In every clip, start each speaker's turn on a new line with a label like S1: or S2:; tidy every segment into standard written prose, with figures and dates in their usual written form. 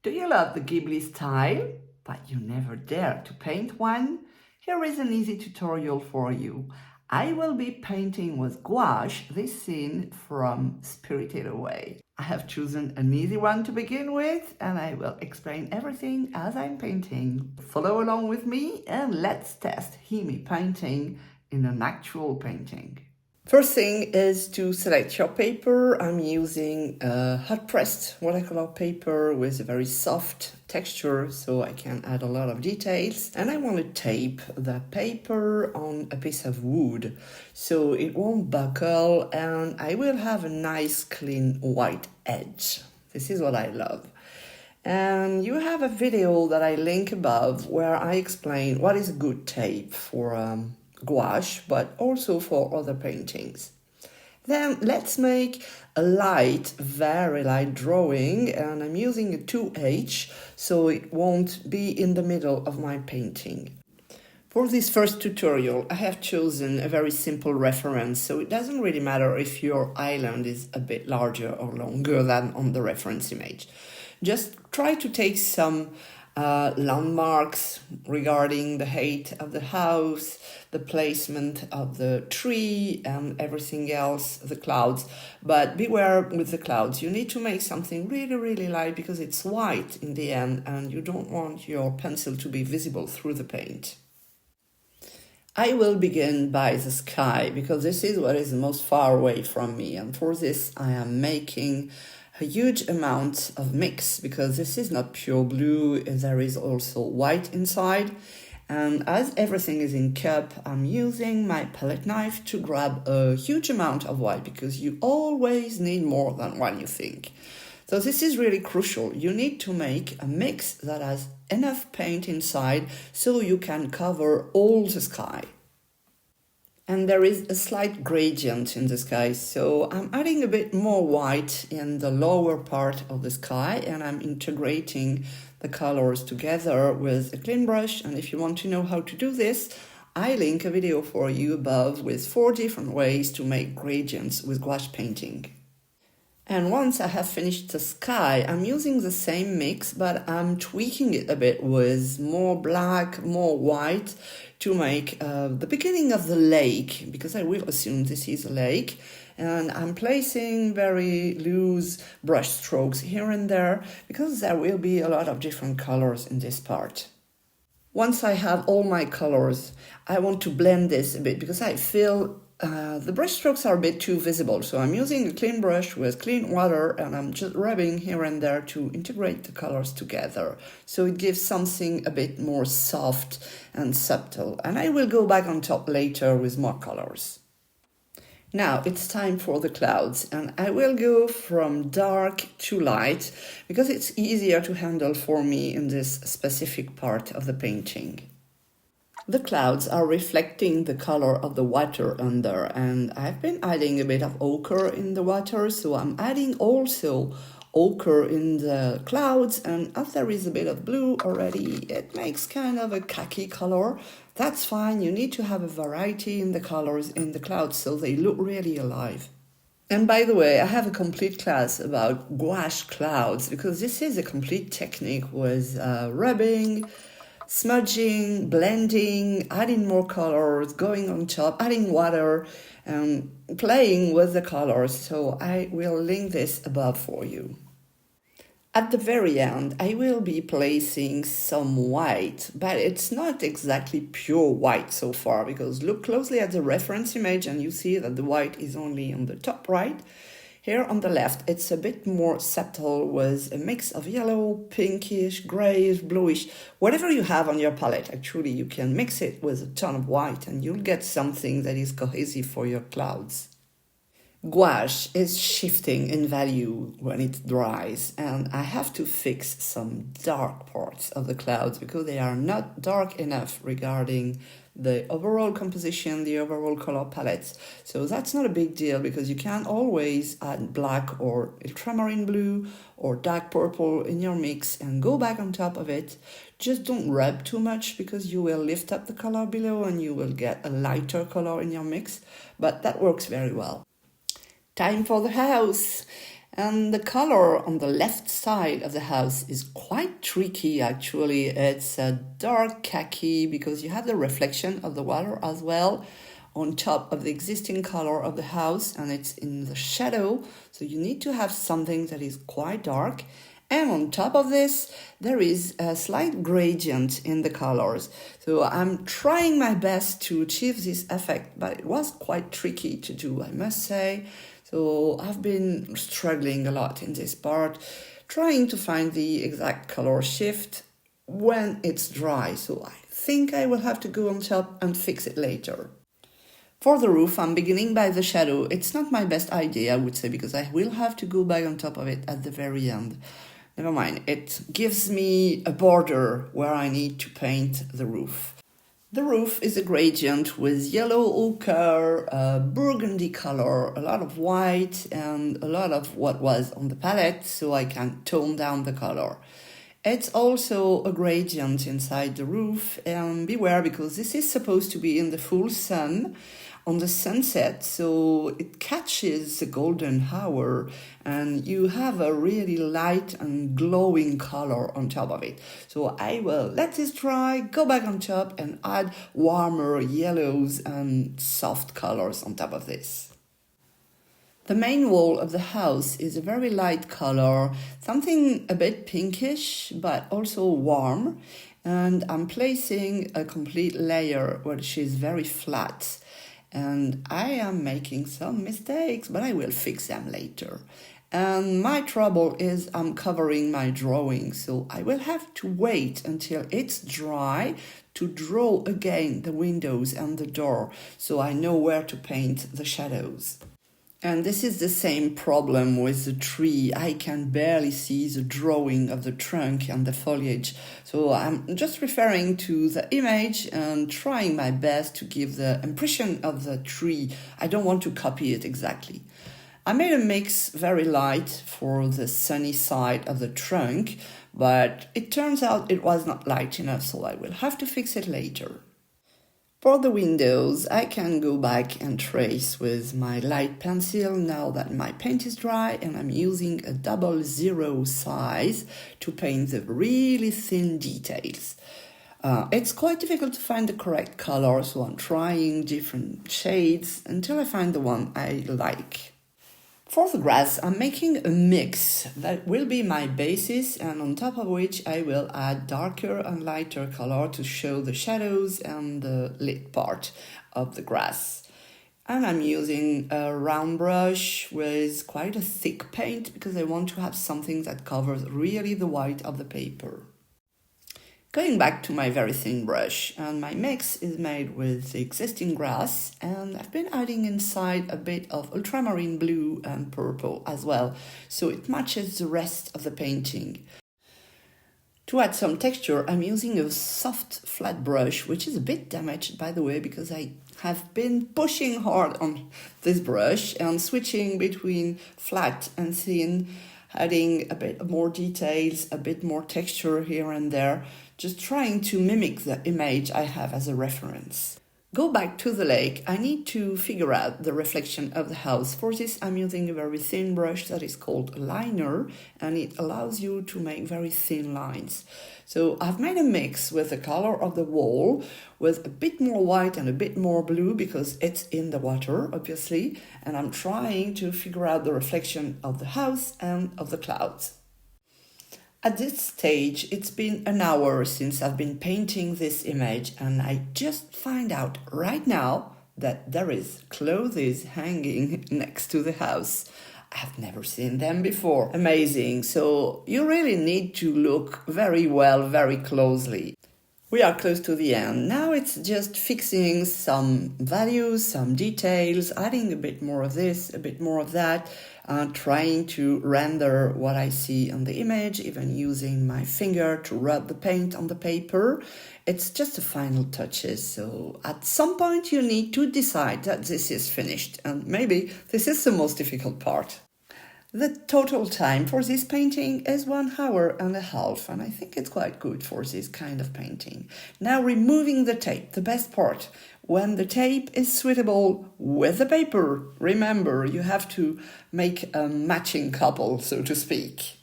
S1: Do you love the Ghibli style, but you never dare to paint one? Here is an easy tutorial for you. I will be painting with gouache this scene from Spirited Away. I have chosen an easy one to begin with, and I will explain everything as I'm painting. Follow along with me and let's test Himi painting in an actual painting. First thing is to select your paper. I'm using a hot pressed watercolor paper with a very soft texture, so I can add a lot of details. And I want to tape the paper on a piece of wood so it won't buckle and I will have a nice clean white edge. This is what I love. And you have a video that I link above where I explain what is a good tape for gouache, but also for other paintings. Then let's make a light, very light drawing, and I'm using a 2H so it won't be in the middle of my painting. For this first tutorial, I have chosen a very simple reference, so it doesn't really matter if your island is a bit larger or longer than on the reference image. Just try to take some landmarks regarding the height of the house, the placement of the tree and everything else, the clouds. But beware with the clouds. You need to make something really light because it's white in the end and you don't want your pencil to be visible through the paint. I will begin by the sky because this is what is the most far away from me, and for this I am making a huge amount of mix because this is not pure blue, there is also white inside. And as everything is in cup, I'm using my palette knife to grab a huge amount of white because you always need more than what you think. So this is really crucial. You need to make a mix that has enough paint inside so you can cover all the sky. And there is a slight gradient in the sky, so I'm adding a bit more white in the lower part of the sky and I'm integrating the colors together with a clean brush. And if you want to know how to do this, I link a video for you above with 4 different ways to make gradients with gouache painting. And once I have finished the sky, I'm using the same mix, but I'm tweaking it a bit with more black, more white to make the beginning of the lake, because I will assume this is a lake. And I'm placing very loose brush strokes here and there, because there will be a lot of different colors in this part. Once I have all my colors, I want to blend this a bit, because I feel the brush strokes are a bit too visible, so I'm using a clean brush with clean water and I'm just rubbing here and there to integrate the colors together, so it gives something a bit more soft and subtle, and I will go back on top later with more colors. Now it's time for the clouds, and I will go from dark to light because it's easier to handle for me in this specific part of the painting. The clouds are reflecting the color of the water under, and I've been adding a bit of ochre in the water, so I'm adding also ochre in the clouds, and as there is a bit of blue already, it makes kind of a khaki color. That's fine, you need to have a variety in the colors in the clouds so they look really alive. And by the way, I have a complete class about gouache clouds because this is a complete technique with rubbing, smudging, blending, adding more colors, going on top, adding water, and playing with the colors. So I will link this above for you. At the very end, I will be placing some white, but it's not exactly pure white so far because look closely at the reference image and you see that the white is only on the top right. Here on the left, it's a bit more subtle with a mix of yellow, pinkish, grayish, bluish, whatever you have on your palette. Actually, you can mix it with a ton of white and you'll get something that is cohesive for your clouds. Gouache is shifting in value when it dries, and I have to fix some dark parts of the clouds because they are not dark enough regarding the overall composition, the overall color palettes. So that's not a big deal because you can always add black or ultramarine blue or dark purple in your mix and go back on top of it. Just don't rub too much because you will lift up the color below and you will get a lighter color in your mix, but that works very well. Time for the house. And the color on the left side of the house is quite tricky actually. It's a dark khaki because you have the reflection of the water as well on top of the existing color of the house, and it's in the shadow. So you need to have something that is quite dark. And on top of this, there is a slight gradient in the colors. So I'm trying my best to achieve this effect, but it was quite tricky to do, I must say. So I've been struggling a lot in this part, trying to find the exact color shift when it's dry. So I think I will have to go on top and fix it later. For the roof, I'm beginning by the shadow. It's not my best idea, I would say, because I will have to go back on top of it at the very end. Never mind, it gives me a border where I need to paint the roof. The roof is a gradient with yellow ochre, burgundy color, a lot of white, and a lot of what was on the palette, so I can tone down the color. It's also a gradient inside the roof, and beware because this is supposed to be in the full sun on the sunset, so it catches the golden hour and you have a really light and glowing color on top of it. So I will let this dry, go back on top and add warmer yellows and soft colors on top of this. The main wall of the house is a very light color, something a bit pinkish but also warm, and I'm placing a complete layer which is very flat. And I am making some mistakes, but I will fix them later. And my trouble is I'm covering my drawing, so I will have to wait until it's dry to draw again the windows and the door, so I know where to paint the shadows. And this is the same problem with the tree. I can barely see the drawing of the trunk and the foliage. So I'm just referring to the image and trying my best to give the impression of the tree. I don't want to copy it exactly. I made a mix very light for the sunny side of the trunk, but it turns out it was not light enough, so I will have to fix it later. For the windows, I can go back and trace with my light pencil now that my paint is dry, and I'm using a 00 size to paint the really thin details. It's quite difficult to find the correct color, so I'm trying different shades until I find the one I like. For the grass, I'm making a mix that will be my basis, and on top of which I will add darker and lighter color to show the shadows and the lit part of the grass. And I'm using a round brush with quite a thick paint because I want to have something that covers really the white of the paper. Going back to my very thin brush, and my mix is made with the existing grass, and I've been adding inside a bit of ultramarine blue and purple as well, so it matches the rest of the painting. To add some texture, I'm using a soft flat brush, which is a bit damaged by the way, because I have been pushing hard on this brush and switching between flat and thin, adding a bit more details, a bit more texture here and there, just trying to mimic the image I have as a reference. Go back to the lake. I need to figure out the reflection of the house. For this, I'm using a very thin brush that is called a liner, and it allows you to make very thin lines. So I've made a mix with the color of the wall with a bit more white and a bit more blue because it's in the water, obviously, and I'm trying to figure out the reflection of the house and of the clouds. At this stage, it's been an hour since I've been painting this image, and I just find out right now that there is clothes hanging next to the house. I've never seen them before. Amazing. So you really need to look very well, very closely. We are close to the end. Now it's just fixing some values, some details, adding a bit more of this, a bit more of that, trying to render what I see on the image, even using my finger to rub the paint on the paper. It's just the final touches. So at some point you need to decide that this is finished, and maybe this is the most difficult part. The total time for this painting is 1 hour and a half, and I think it's quite good for this kind of painting. Now removing the tape, the best part. When the tape is suitable with the paper, remember you have to make a matching couple, so to speak.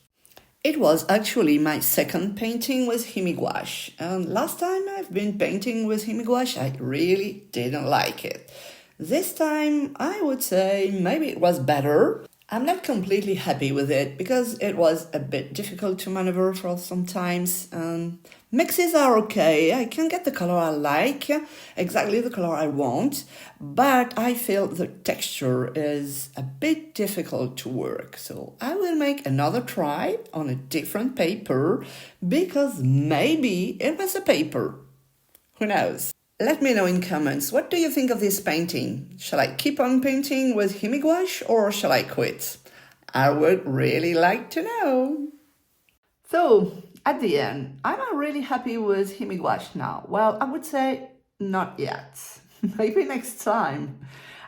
S1: It was actually my second painting with Himi gouache, and last time I've been painting with Himi gouache, I really didn't like it. This time, I would say maybe it was better. I'm not completely happy with it because it was a bit difficult to maneuver for sometimes. Mixes are okay. I can get the color I like, exactly the color I want, but I feel the texture is a bit difficult to work. So I will make another try on a different paper because maybe it was a paper. Who knows? Let me know in comments, what do you think of this painting? Shall I keep on painting with Himi gouache or shall I quit? I would really like to know. So, at the end, am I really happy with Himi gouache now? Well, I would say not yet. Maybe next time.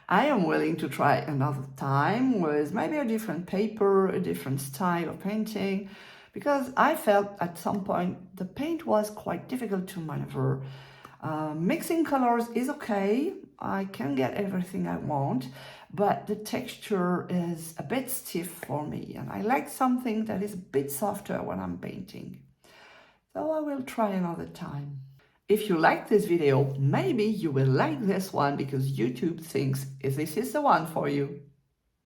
S1: I am willing to try another time with maybe a different paper, a different style of painting, because I felt at some point the paint was quite difficult to maneuver. Mixing colors is okay, I can get everything I want, but the texture is a bit stiff for me and I like something that is a bit softer when I'm painting. So I will try another time. If you like this video, maybe you will like this one because YouTube thinks this is the one for you.